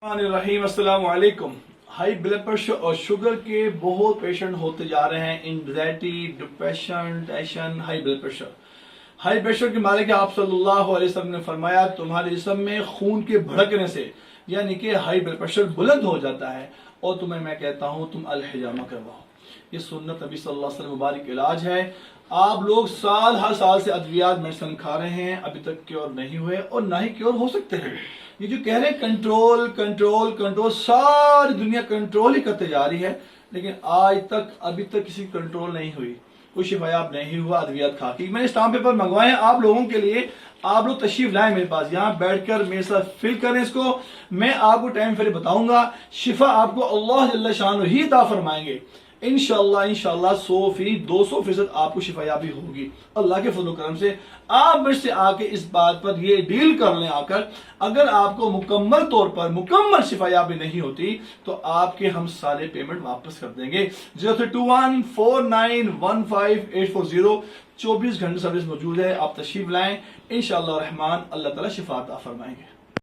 रहीम अस्सलाम वालेकुम। High blood pressure और शुगर के बहुत पेशेंट होते जा रहे हैं। Anxiety, depression, tension, high pressure के मालिक आप सल्लल्लाहु अलैहि वसल्लम ने फरमाया तुम्हारे जिस्म में खून के भड़कने से यानी कि हाई ब्लड प्रेशर बुलंद हो जाता है और तुम्हें मैं कहता हूँ तुम अल हिजामा करवाओ। ये सुन्नत नबी सल्लल्लाहु अलैहि वसल्लम मुबारक इलाज है। आप लोग हर साल से अद्वियात मेडिसिन खा रहे हैं, अभी तक क्योर नहीं हुए और ना ही क्योर हो सकते हैं। ये जो कह रहे हैं कंट्रोल कंट्रोल कंट्रोल, सारी दुनिया कंट्रोल ही करते जा रही है, लेकिन आज तक अभी तक किसी कंट्रोल नहीं हुई, कोई शिफायाब नहीं हुआ अद्वियात खा के। मैंने स्टाम्प पेपर मंगवाए हैं आप लोगों के लिए, आप लोग तशरीफ लाएं मेरे पास, यहाँ बैठकर मेरे साथ फिल करें इसको। मैं आपको टाइम फिर बताऊंगा, शिफा आपको अल्लाह जल्ल शान ही अता फरमाएंगे। इंशाल्लाह 100% 200% आपको शिफायाबी होगी अल्लाह के फजल करम से। आप मुझसे आके इस बात पर ये डील कर लें आकर, अगर आपको मुकम्मल तौर पर मुकम्मल शिफायाबी नहीं होती तो आपके हम सारे पेमेंट वापस कर देंगे। 0321491580 24 घंटे सर्विस मौजूद है। आप तशरीफ लाएं, इंशाअल्लाह रहमान अल्लाह ताला शिफा अता फरमाएंगे।